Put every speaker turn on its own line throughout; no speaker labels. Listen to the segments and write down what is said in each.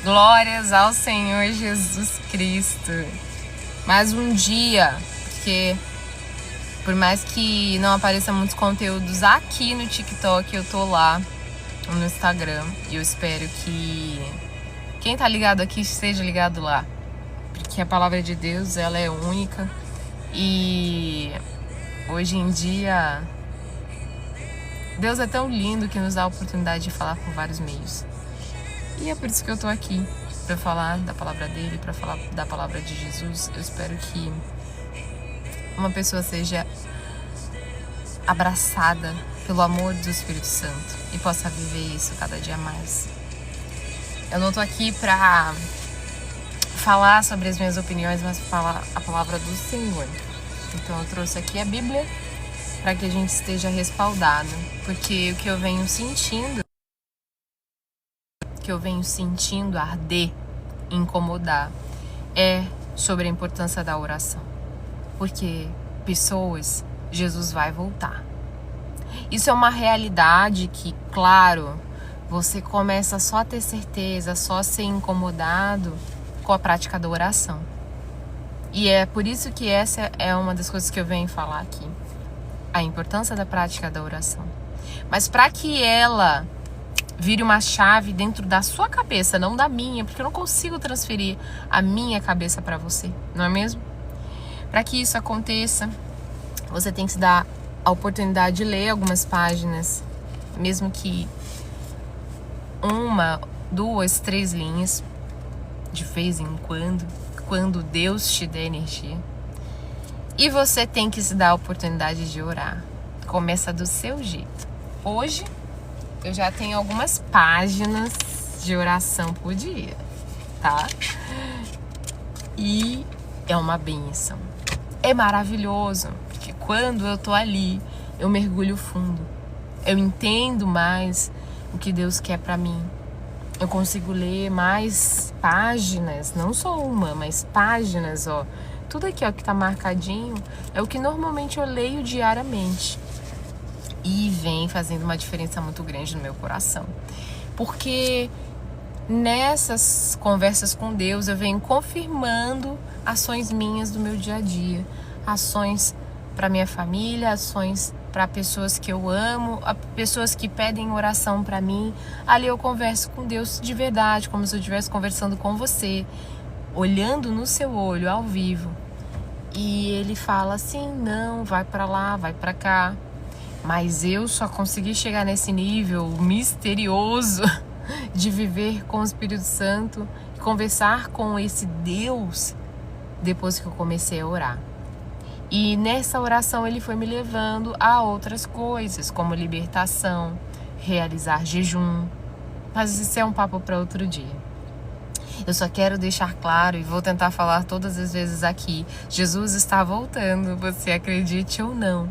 Glórias ao Senhor Jesus Cristo. Mais um dia, porque por mais que não apareça muitos conteúdos aqui no TikTok, eu tô lá no Instagram e eu espero que quem tá ligado aqui esteja ligado lá, porque a palavra de Deus, ela é única e hoje em dia Deus é tão lindo que nos dá a oportunidade de falar por vários meios. E é por isso que eu tô aqui, para falar da palavra dele, para falar da palavra de Jesus. Eu espero que uma pessoa seja abraçada pelo amor do Espírito Santo e possa viver isso cada dia mais. Eu não tô aqui pra falar sobre as minhas opiniões, mas falar a palavra do Senhor. Então eu trouxe aqui a Bíblia para que a gente esteja respaldado, porque o que eu venho sentindo arder, incomodar, é sobre a importância da oração. Porque pessoas, Jesus vai voltar. Isso é uma realidade que, claro, você começa só a ter certeza, só a ser incomodado com a prática da oração. E é por isso que essa é uma das coisas que eu venho falar aqui. A importância da prática da oração. Mas para que ela vire uma chave dentro da sua cabeça, não da minha, porque eu não consigo transferir a minha cabeça para você, não é mesmo? Para que isso aconteça, você tem que se dar a oportunidade de ler algumas páginas, mesmo que 1, 2, 3 linhas, de vez em quando Deus te der energia. E você tem que se dar a oportunidade de orar. Começa do seu jeito. Hoje, eu já tenho algumas páginas de oração por dia, tá? E é uma bênção. É maravilhoso, porque quando eu tô ali, eu mergulho fundo. Eu entendo mais o que Deus quer pra mim. Eu consigo ler mais páginas, não só uma, mas páginas, ó. Tudo aqui, ó, que tá marcadinho, é o que normalmente eu leio diariamente. E vem fazendo uma diferença muito grande no meu coração. Porque nessas conversas com Deus eu venho confirmando ações minhas do meu dia a dia. Ações para minha família, ações para pessoas que eu amo, pessoas que pedem oração para mim. Ali eu converso com Deus de verdade, como se eu estivesse conversando com você, olhando no seu olho, ao vivo. E ele fala assim, não, vai para lá, vai para cá. Mas eu só consegui chegar nesse nível misterioso de viver com o Espírito Santo e conversar com esse Deus depois que eu comecei a orar. E nessa oração ele foi me levando a outras coisas, como libertação, realizar jejum. Mas isso é um papo para outro dia. Eu só quero deixar claro e vou tentar falar todas as vezes aqui. Jesus está voltando, você acredite ou não.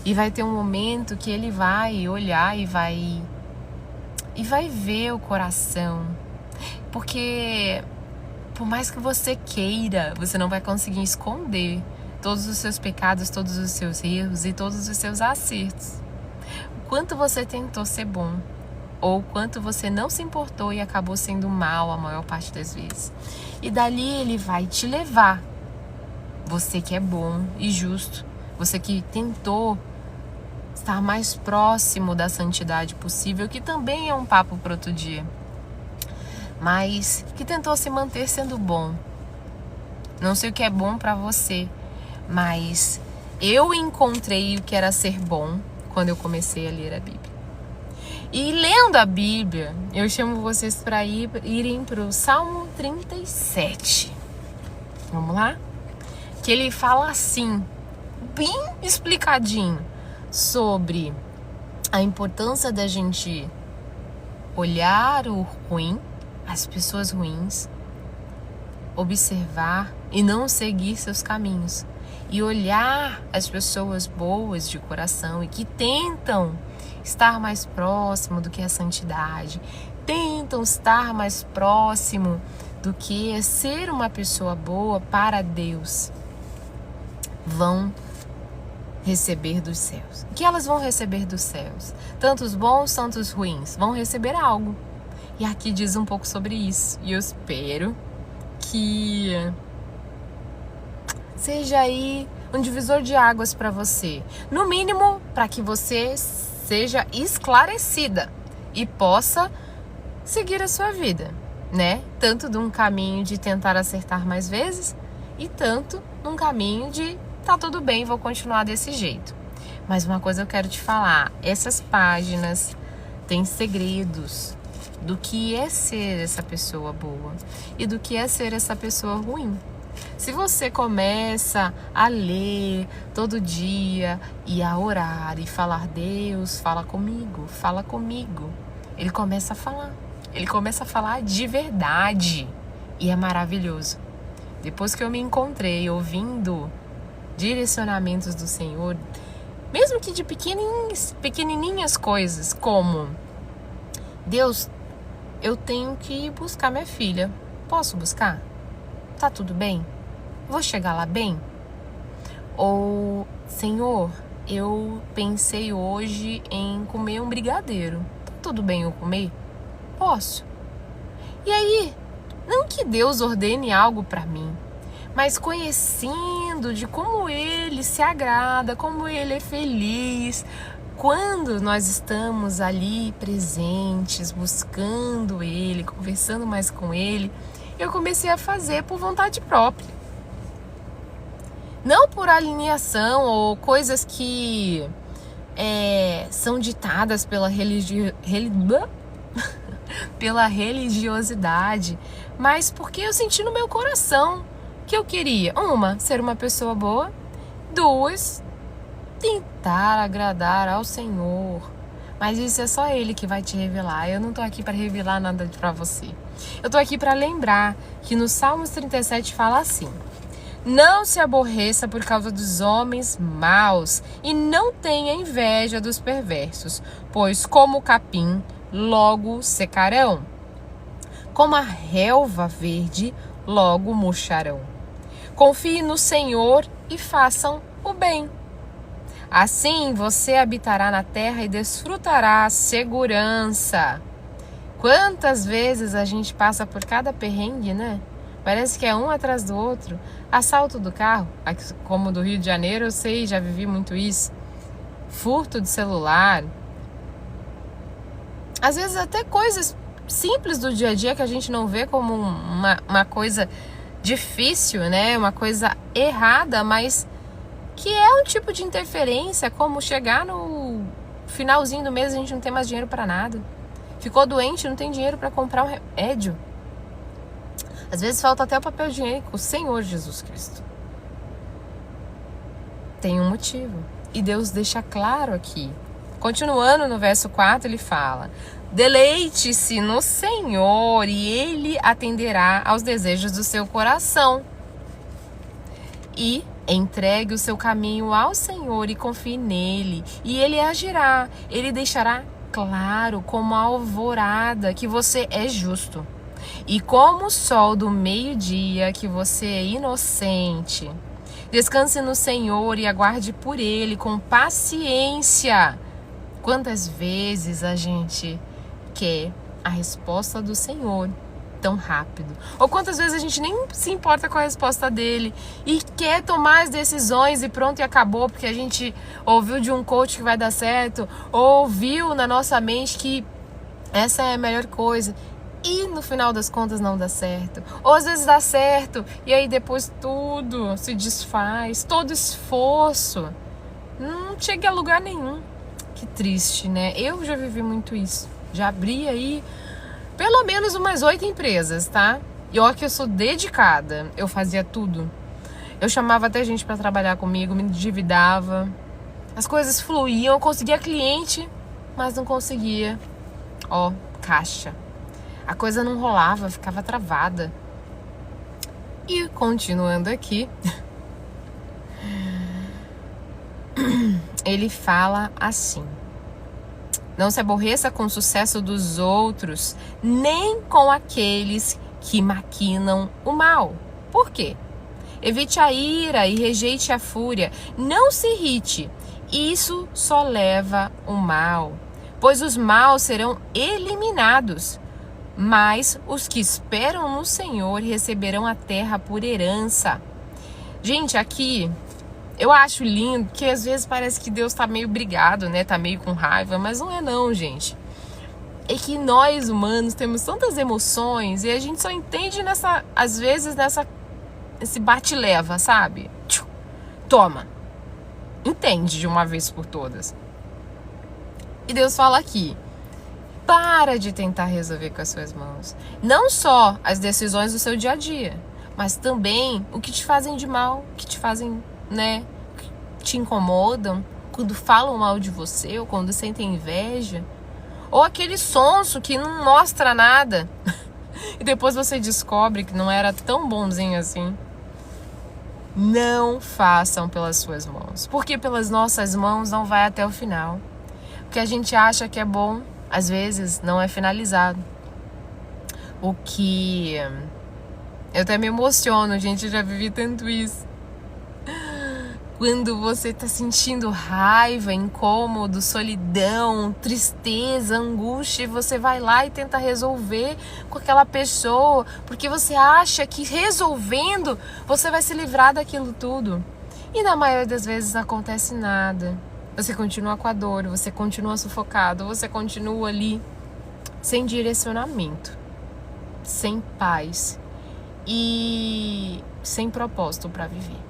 E vai ter um momento que ele vai olhar e vai ver o coração. Porque por mais que você queira, você não vai conseguir esconder todos os seus pecados, todos os seus erros e todos os seus acertos. O quanto você tentou ser bom, ou quanto você não se importou e acabou sendo mal a maior parte das vezes. E dali ele vai te levar. Você que é bom e justo, você que tentou estar mais próximo da santidade possível, que também é um papo para outro dia, mas que tentou se manter sendo bom. Não sei o que é bom para você, mas eu encontrei o que era ser bom quando eu comecei a ler a Bíblia. E lendo a Bíblia, eu chamo vocês para irem para o Salmo 37. Vamos lá? Que ele fala assim, bem explicadinho, sobre a importância da gente olhar o ruim, as pessoas ruins, observar e não seguir seus caminhos. E olhar as pessoas boas de coração e que tentam estar mais próximo do que a santidade, tentam estar mais próximo do que é ser uma pessoa boa para Deus, vão receber dos céus. O que elas vão receber dos céus? Tanto os bons, tanto os ruins, vão receber algo. E aqui diz um pouco sobre isso. E eu espero que seja aí um divisor de águas para você. No mínimo, para que você seja esclarecida e possa seguir a sua vida, né? Tanto de um caminho de tentar acertar mais vezes e tanto num caminho de tá tudo bem, vou continuar desse jeito. Mas uma coisa eu quero te falar, essas páginas têm segredos do que é ser essa pessoa boa e do que é ser essa pessoa ruim. Se você começa a ler todo dia e a orar e falar, Deus, fala comigo, Ele começa a falar. Ele começa a falar de verdade. E é maravilhoso. Depois que eu me encontrei ouvindo direcionamentos do Senhor, mesmo que de pequenininhas coisas, como Deus, eu tenho que ir buscar minha filha. Posso buscar? Tá tudo bem? Vou chegar lá bem? Ou, Senhor, eu pensei hoje em comer um brigadeiro. Tá tudo bem eu comer? Posso? E aí, não que Deus ordene algo para mim, mas conhecendo de como Ele se agrada, como Ele é feliz, quando nós estamos ali presentes, buscando Ele, conversando mais com Ele, eu comecei a fazer por vontade própria. Não por alinhação ou coisas que são ditadas pela religiosidade, mas porque eu senti no meu coração que eu queria, ser uma pessoa boa, 2, tentar agradar ao Senhor. Mas isso é só Ele que vai te revelar. Eu não tô aqui para revelar nada para você. Eu tô aqui para lembrar que no Salmos 37 fala assim: não se aborreça por causa dos homens maus e não tenha inveja dos perversos, pois como o capim logo secarão, como a relva verde logo murcharão. Confie no Senhor e façam o bem. Assim você habitará na terra e desfrutará a segurança. Quantas vezes a gente passa por cada perrengue, né? Parece que é um atrás do outro. Assalto do carro, como do Rio de Janeiro, eu sei, já vivi muito isso. Furto de celular. Às vezes até coisas simples do dia a dia que a gente não vê como uma coisa difícil, né? Uma coisa errada, mas que é um tipo de interferência, como chegar no finalzinho do mês e a gente não tem mais dinheiro para nada. Ficou doente, não tem dinheiro para comprar um remédio. Às vezes falta até o papel higiênico. O Senhor Jesus Cristo tem um motivo. E Deus deixa claro aqui. Continuando no verso 4, ele fala: deleite-se no Senhor e Ele atenderá aos desejos do seu coração. E entregue o seu caminho ao Senhor e confie nele. E Ele agirá. Ele deixará claro como a alvorada que você é justo. E como o sol do meio-dia que você é inocente. Descanse no Senhor e aguarde por Ele com paciência. Quantas vezes a gente quer a resposta do Senhor tão rápido? Ou quantas vezes a gente nem se importa com a resposta dele e quer tomar as decisões e pronto, e acabou, porque a gente ouviu de um coach que vai dar certo, ou ouviu na nossa mente que essa é a melhor coisa. E no final das contas não dá certo. Ou às vezes dá certo e aí depois tudo se desfaz. Todo esforço não chega a lugar nenhum. Que triste, né? Eu já vivi muito isso. Já abri aí pelo menos umas 8 empresas, tá? E olha que eu sou dedicada. Eu fazia tudo. Eu chamava até gente pra trabalhar comigo, me endividava. As coisas fluíam, eu conseguia cliente, mas não conseguia. Caixa. A coisa não rolava, ficava travada. E continuando aqui, ele fala assim: não se aborreça com o sucesso dos outros, nem com aqueles que maquinam o mal. Por quê? Evite a ira e rejeite a fúria. Não se irrite, isso só leva o mal, pois os maus serão eliminados. mas os que esperam no Senhor receberão a terra por herança. Gente, aqui eu acho lindo, que às vezes parece que Deus tá meio brigado, né? Tá meio com raiva, mas não é não, gente. É que nós humanos temos tantas emoções e a gente só entende às vezes esse bate-leva, sabe? Toma. Entende de uma vez por todas. E Deus fala aqui: para de tentar resolver com as suas mãos. Não só as decisões do seu dia a dia, mas também o que te fazem de mal, que te fazem, né, que te incomodam, quando falam mal de você, ou quando sentem inveja, ou aquele sonso que não mostra nada e depois você descobre que não era tão bonzinho assim. Não façam pelas suas mãos, porque pelas nossas mãos não vai até o final. O que a gente acha que é bom, às vezes não é finalizado. O que eu até me emociono, gente, eu já vivi tanto isso. Quando você tá sentindo raiva, incômodo, solidão, tristeza, angústia, e você vai lá e tenta resolver com aquela pessoa, porque você acha que resolvendo você vai se livrar daquilo tudo. E na maioria das vezes não acontece nada. Você continua com a dor, você continua sufocado, você continua ali sem direcionamento, sem paz e sem propósito para viver.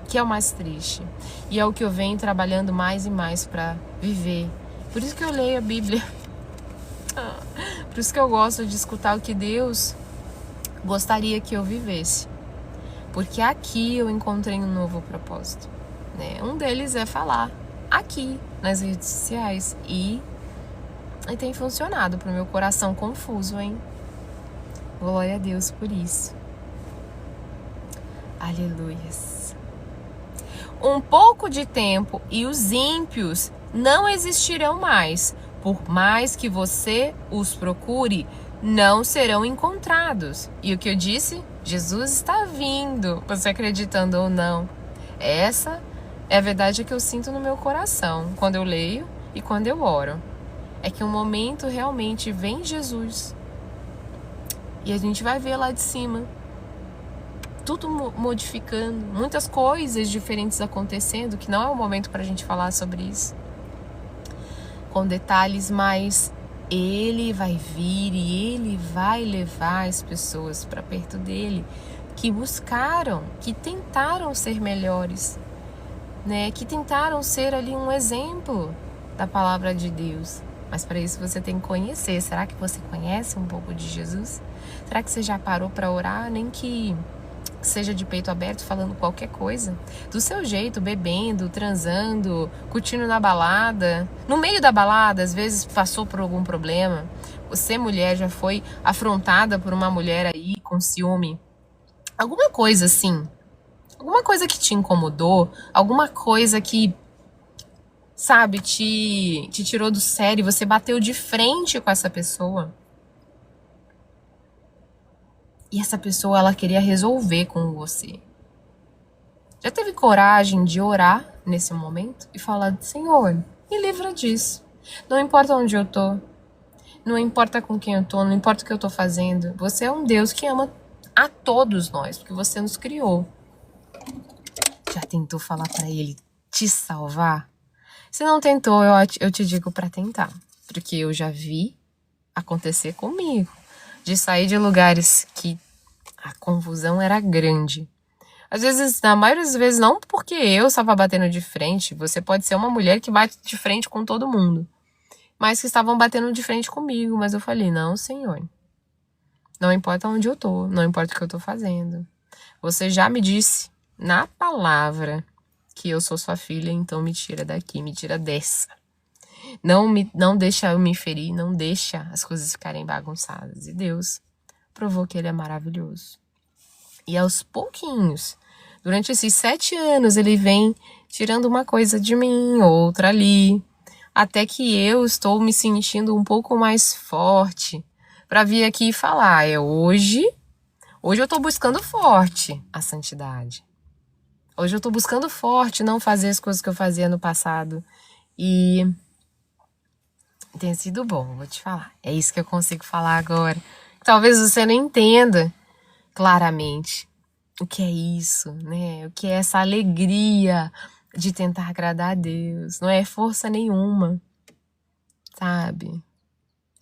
Que é o mais triste. E é o que eu venho trabalhando mais e mais para viver. Por isso que eu leio a Bíblia. Por isso que eu gosto de escutar o que Deus gostaria que eu vivesse. Porque aqui eu encontrei um novo propósito, né? Um deles é falar aqui nas redes sociais. E tem funcionado pro meu coração confuso, hein? Glória a Deus por isso. Aleluias. Um pouco de tempo e os ímpios não existirão mais. Por mais que você os procure, não serão encontrados. E o que eu disse? Jesus está vindo, você acreditando ou não. Essa é a verdade que eu sinto no meu coração, quando eu leio e quando eu oro. É que um momento realmente vem Jesus. E a gente vai ver lá de cima tudo modificando, muitas coisas diferentes acontecendo, que não é o momento para a gente falar sobre isso com detalhes, mas Ele vai vir e Ele vai levar as pessoas para perto dele, que buscaram, que tentaram ser melhores, né? Que tentaram ser ali um exemplo da palavra de Deus. Mas para isso você tem que conhecer. Será que você conhece um pouco de Jesus? Será que você já parou para orar, nem que seja de peito aberto, falando qualquer coisa, do seu jeito, bebendo, transando, curtindo na balada, no meio da balada, às vezes passou por algum problema, você mulher já foi afrontada por uma mulher aí com ciúme, alguma coisa assim, alguma coisa que te incomodou, alguma coisa que, sabe, te tirou do sério, você bateu de frente com essa pessoa. E essa pessoa, ela queria resolver com você. Já teve coragem de orar nesse momento e falar: Senhor, me livra disso. Não importa onde eu tô, não importa com quem eu tô, não importa o que eu tô fazendo. Você é um Deus que ama a todos nós, porque você nos criou. Já tentou falar pra Ele te salvar? Se não tentou, eu te digo pra tentar. Porque eu já vi acontecer comigo. De sair de lugares que a confusão era grande. Às vezes, na maioria das vezes, não porque eu estava batendo de frente. Você pode ser uma mulher que bate de frente com todo mundo. Mas que estavam batendo de frente comigo. Mas eu falei: não, Senhor. Não importa onde eu tô. Não importa o que eu tô fazendo. Você já me disse na palavra que eu sou sua filha. Então me tira daqui. Me tira dessa. Não deixa eu me ferir, não deixa as coisas ficarem bagunçadas. E Deus provou que Ele é maravilhoso. E aos pouquinhos, durante esses 7 anos, Ele vem tirando uma coisa de mim, outra ali, até que eu estou me sentindo um pouco mais forte para vir aqui e falar: hoje eu estou buscando forte a santidade. Hoje eu estou buscando forte não fazer as coisas que eu fazia no passado. E Tem sido bom, vou te falar. É isso que eu consigo falar agora. Talvez você não entenda claramente o que é isso, né? O que é essa alegria de tentar agradar a Deus. Não é força nenhuma, sabe?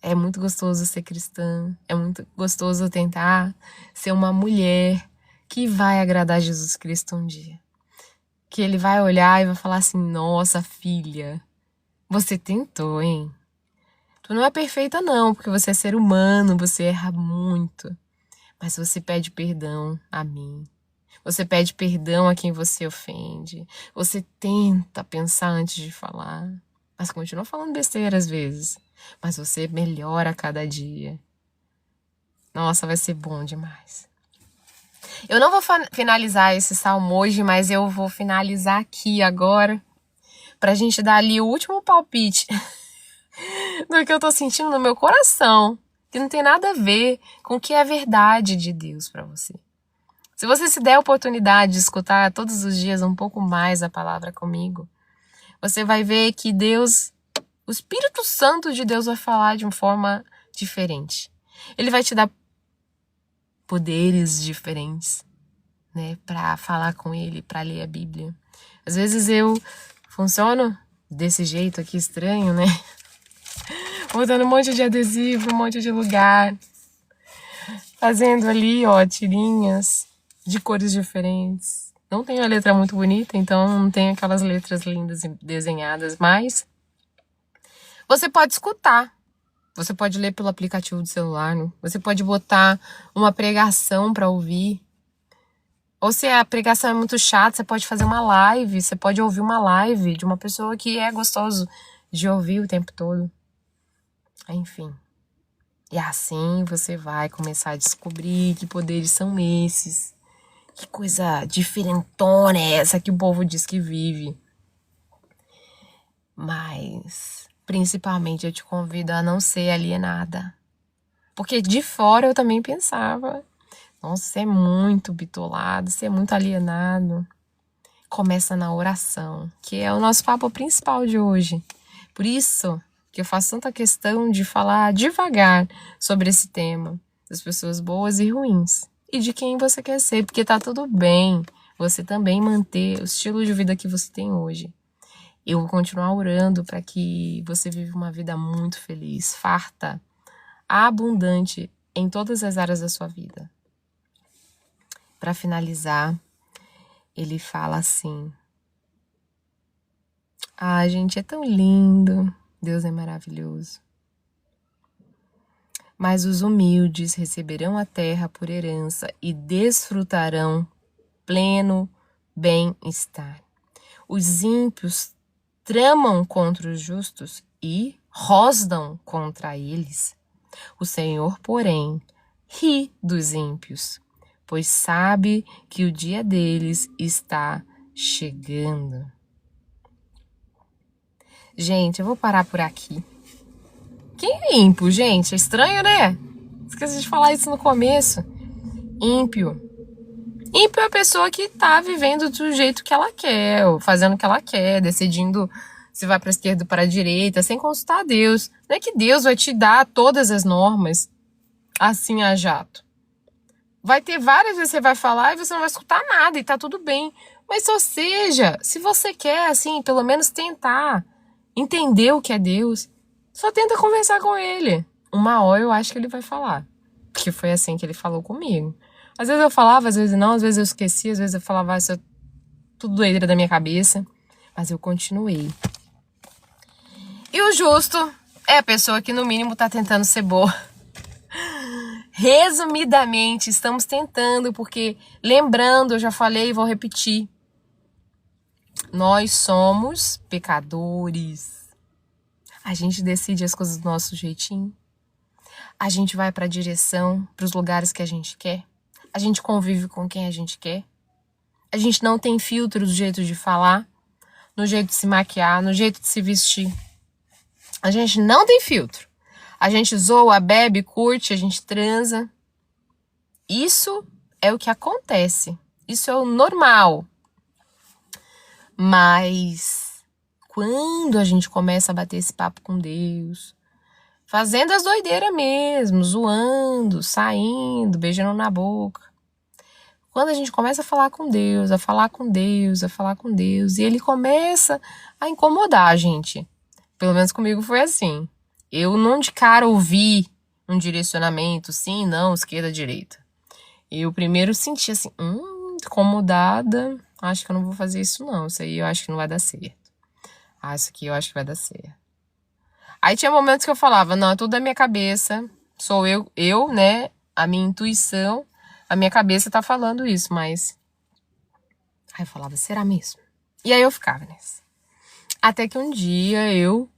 É muito gostoso ser cristã. É muito gostoso tentar ser uma mulher que vai agradar Jesus Cristo um dia. Que ele vai olhar e vai falar assim: nossa, filha, você tentou, hein? Tu não é perfeita não, porque você é ser humano, você erra muito. Mas você pede perdão a mim. Você pede perdão a quem você ofende. Você tenta pensar antes de falar, mas continua falando besteira às vezes. Mas você melhora a cada dia. Nossa, vai ser bom demais. Eu não vou finalizar esse salmo hoje, mas eu vou finalizar aqui agora, pra gente dar ali o último palpite do que eu tô sentindo no meu coração, que não tem nada a ver com o que é a verdade de Deus pra você. Se você se der a oportunidade de escutar todos os dias um pouco mais a palavra comigo, você vai ver que Deus, o Espírito Santo de Deus vai falar de uma forma diferente. Ele vai te dar poderes diferentes, né, para falar com ele, para ler a Bíblia. Às vezes eu funciono desse jeito aqui estranho, né? Botando um monte de adesivo, um monte de lugar, fazendo ali, ó, tirinhas de cores diferentes. Não tenho a letra muito bonita, então não tenho aquelas letras lindas desenhadas, mas você pode escutar. Você pode ler pelo aplicativo do celular, né? Você pode botar uma pregação para ouvir. Ou se a pregação é muito chata, você pode fazer uma live. Você pode ouvir uma live de uma pessoa que é gostoso de ouvir o tempo todo. Enfim. E assim você vai começar a descobrir que poderes são esses. Que coisa diferentona é essa que o povo diz que vive. Mas, principalmente, eu te convido a não ser alienada. Porque de fora eu também pensava, nossa, você é muito bitolado, você é muito alienado. Começa na oração, que é o nosso papo principal de hoje. Por isso que eu faço tanta questão de falar devagar sobre esse tema, das pessoas boas e ruins. E de quem você quer ser, porque tá tudo bem você também manter o estilo de vida que você tem hoje. Eu vou continuar orando para que você viva uma vida muito feliz, farta, abundante em todas as áreas da sua vida. Para finalizar, ele fala assim: ah, gente, é tão lindo, Deus é maravilhoso. Mas os humildes receberão a terra por herança e desfrutarão pleno bem-estar. Os ímpios tramam contra os justos e rosnam contra eles. O Senhor, porém, ri dos ímpios, pois sabe que o dia deles está chegando. Gente, eu vou parar por aqui. Quem é ímpio, gente? É estranho, né? Esqueci de falar isso no começo. Ímpio. Ímpio é a pessoa que tá vivendo do jeito que ela quer, ou fazendo o que ela quer, decidindo se vai para a esquerda ou para a direita, sem consultar a Deus. Não é que Deus vai te dar todas as normas assim a jato. Vai ter várias vezes que você vai falar e você não vai escutar nada e tá tudo bem. Mas ou seja, se você quer, assim, pelo menos tentar entender o que é Deus, só tenta conversar com ele. Uma hora eu acho que ele vai falar. Porque foi assim que ele falou comigo. Às vezes eu falava, às vezes não, às vezes eu esquecia, às vezes eu falava isso é tudo doideira da minha cabeça. Mas eu continuei. E o justo é a pessoa que no mínimo tá tentando ser boa. Resumidamente, estamos tentando, porque lembrando, eu já falei e vou repetir. Nós somos pecadores. A gente decide as coisas do nosso jeitinho. A gente vai para a direção, para os lugares que a gente quer. A gente convive com quem a gente quer. A gente não tem filtro do jeito de falar, no jeito de se maquiar, no jeito de se vestir. A gente não tem filtro. A gente zoa, bebe, curte, a gente transa. Isso é o que acontece. Isso é o normal. Mas quando a gente começa a bater esse papo com Deus, fazendo as doideiras mesmo, zoando, saindo, beijando na boca. Quando a gente começa a falar com Deus, a falar com Deus, a falar com Deus, e ele começa a incomodar a gente. Pelo menos comigo foi assim. Eu não de cara ouvi um direcionamento, sim, não, esquerda, direita. Eu primeiro senti assim, incomodada, acho que eu não vou fazer isso não, isso aí eu acho que não vai dar certo. Isso aqui eu acho que vai dar certo. Aí tinha momentos que eu falava, não, é tudo da minha cabeça, sou eu, né, a minha intuição, a minha cabeça tá falando isso, mas... Aí eu falava, será mesmo? E aí eu ficava nessa. Até que um dia eu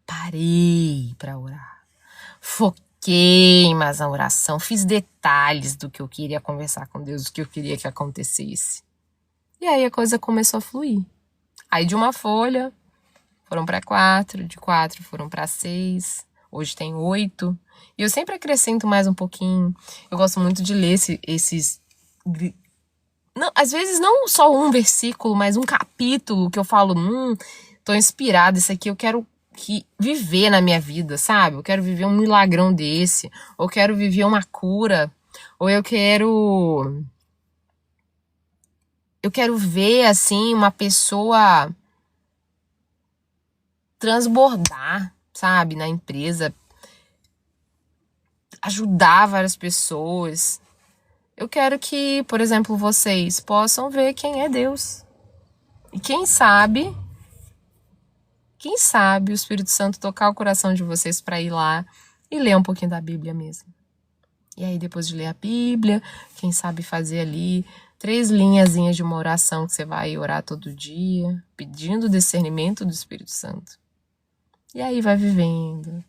parei pra orar. Foquei mais na oração, fiz detalhes do que eu queria conversar com Deus, do que eu queria que acontecesse. E aí a coisa começou a fluir. Aí de uma folha, foram para 4, de 4 foram para 6, hoje tem 8. E eu sempre acrescento mais um pouquinho. Eu gosto muito de ler esses... Não, às vezes não só um versículo, mas um capítulo que eu falo, tô inspirada, isso aqui eu quero viver na minha vida, sabe? Eu quero viver um milagrão desse, ou quero viver uma cura, ou eu quero ver, assim, uma pessoa transbordar, sabe? Na empresa, ajudar várias pessoas. Eu quero que, por exemplo, vocês possam ver quem é Deus. E quem sabe o Espírito Santo tocar o coração de vocês para ir lá e ler um pouquinho da Bíblia mesmo. E aí, depois de ler a Bíblia, quem sabe fazer ali 3 linhazinhas de uma oração que você vai orar todo dia, pedindo o discernimento do Espírito Santo. E aí vai vivendo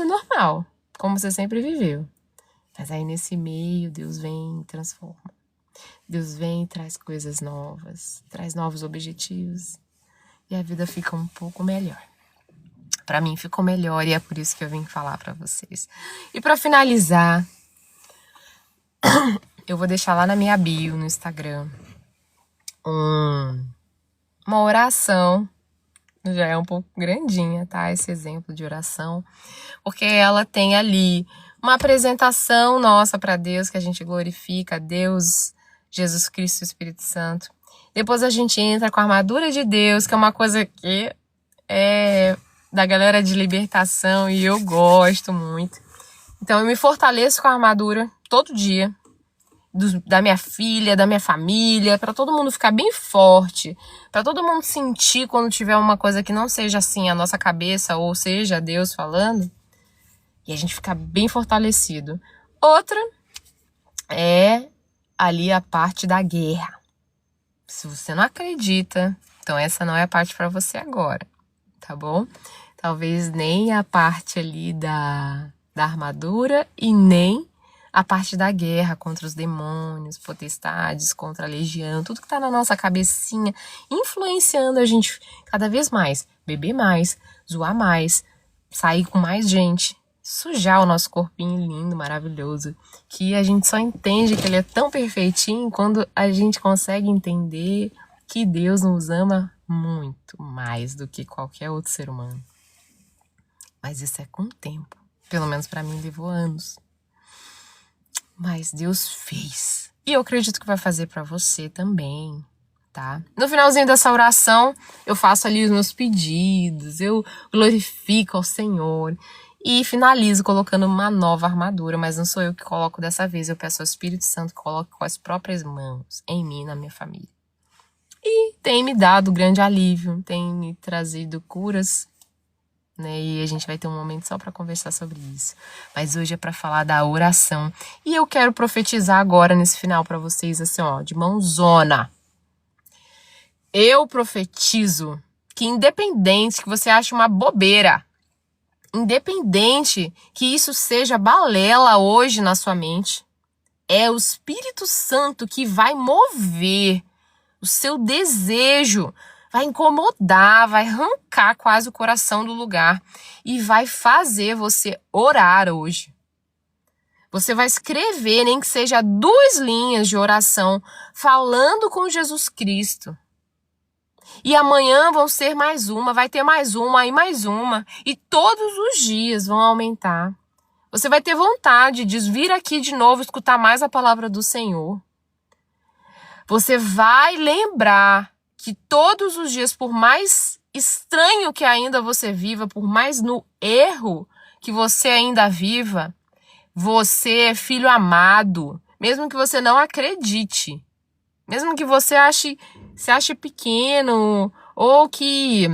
normal, como você sempre viveu. Mas aí nesse meio, Deus vem e transforma. Deus vem e traz coisas novas, traz novos objetivos. E a vida fica um pouco melhor. Pra mim ficou melhor e é por isso que eu vim falar pra vocês. E pra finalizar, eu vou deixar lá na minha bio, no Instagram, uma oração. Já é um pouco grandinha, tá? Esse exemplo de oração. Porque ela tem ali uma apresentação nossa pra Deus, que a gente glorifica a Deus, Jesus Cristo e o Espírito Santo. Depois a gente entra com a armadura de Deus, que é uma coisa que é da galera de libertação e eu gosto muito. Então eu me fortaleço com a armadura todo dia, da minha filha, da minha família, para todo mundo ficar bem forte, para todo mundo sentir quando tiver uma coisa que não seja assim a nossa cabeça, ou seja, Deus falando, e a gente ficar bem fortalecido. Outra é ali a parte da guerra. Se você não acredita, então essa não é a parte para você agora, tá bom? Talvez nem a parte ali da armadura e nem a parte da guerra contra os demônios, potestades, contra a legião, tudo que tá na nossa cabecinha, influenciando a gente cada vez mais, beber mais, zoar mais, sair com mais gente, sujar o nosso corpinho lindo, maravilhoso, que a gente só entende que ele é tão perfeitinho quando a gente consegue entender que Deus nos ama muito mais do que qualquer outro ser humano. Mas isso é com o tempo. Pelo menos pra mim levou anos. Mas Deus fez. E eu acredito que vai fazer pra você também, tá? No finalzinho dessa oração, eu faço ali os meus pedidos, eu glorifico ao Senhor e finalizo colocando uma nova armadura, mas não sou eu que coloco dessa vez, eu peço ao Espírito Santo que coloque com as próprias mãos em mim e na minha família. E tem me dado grande alívio, tem me trazido curas, né? E a gente vai ter um momento só para conversar sobre isso. Mas hoje é para falar da oração. E eu quero profetizar agora nesse final para vocês, assim, ó, de mãozona. Eu profetizo que independente que você ache uma bobeira, independente que isso seja balela hoje na sua mente, é o Espírito Santo que vai mover o seu desejo, vai incomodar, vai arrancar quase o coração do lugar e vai fazer você orar hoje. Você vai escrever, nem que seja 2 linhas de oração, falando com Jesus Cristo. E amanhã vão ser mais uma, vai ter mais uma, aí mais uma. E todos os dias vão aumentar. Você vai ter vontade de vir aqui de novo escutar mais a palavra do Senhor. Você vai lembrar que todos os dias, por mais estranho que ainda você viva, por mais no erro que você ainda viva, você é filho amado, mesmo que você não acredite. Mesmo que você se ache pequeno ou que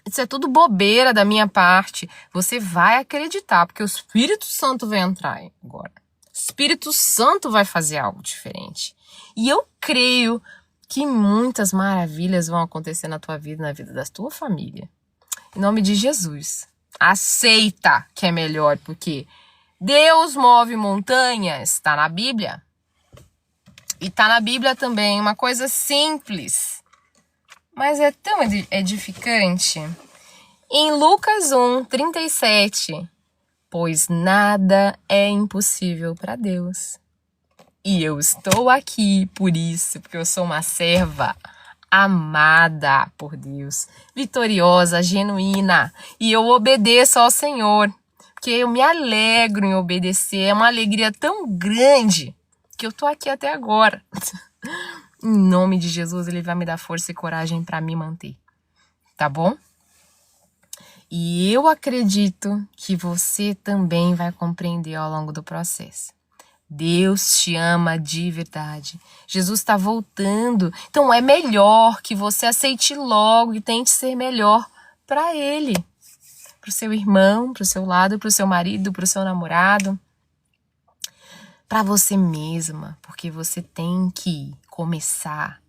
isso é tudo bobeira da minha parte, você vai acreditar, porque o Espírito Santo vai entrar agora. O Espírito Santo vai fazer algo diferente. E eu creio que muitas maravilhas vão acontecer na tua vida, na vida da tua família. Em nome de Jesus. Aceita que é melhor, porque Deus move montanhas, está na Bíblia. E está na Bíblia também uma coisa simples, mas é tão edificante. Em Lucas 1:37, pois nada é impossível para Deus. E eu estou aqui por isso, porque eu sou uma serva amada por Deus, vitoriosa, genuína, e eu obedeço ao Senhor, porque eu me alegro em obedecer, é uma alegria tão grande que eu tô aqui até agora. Em nome de Jesus, Ele vai me dar força e coragem para me manter, tá bom? E eu acredito que você também vai compreender ao longo do processo. Deus te ama de verdade. Jesus está voltando. Então é melhor que você aceite logo e tente ser melhor para Ele. Para o seu irmão, para o seu lado, para o seu marido, para o seu namorado. Para você mesma. Porque você tem que começar,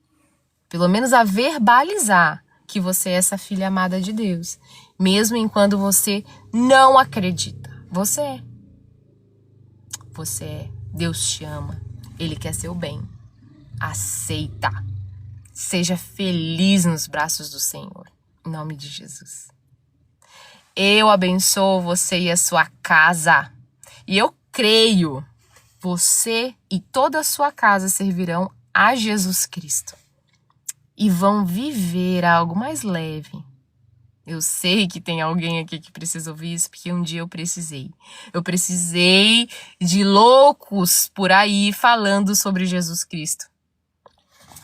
pelo menos a verbalizar que você é essa filha amada de Deus. Mesmo enquanto você não acredita. Você é. Você é. Deus te ama. Ele quer seu bem. Aceita. Seja feliz nos braços do Senhor. Em nome de Jesus. Eu abençoo você e a sua casa. E eu creio, você e toda a sua casa servirão a Jesus Cristo. E vão viver algo mais leve. Eu sei que tem alguém aqui que precisa ouvir isso, porque um dia eu precisei. Eu precisei de loucos por aí falando sobre Jesus Cristo.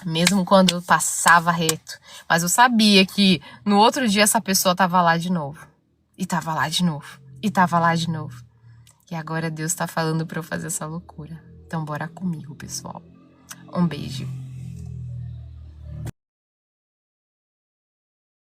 Mesmo quando eu passava reto. Mas eu sabia que no outro dia essa pessoa estava lá de novo. E estava lá de novo. E estava lá de novo. E agora Deus está falando para eu fazer essa loucura. Então bora comigo, pessoal. Um beijo.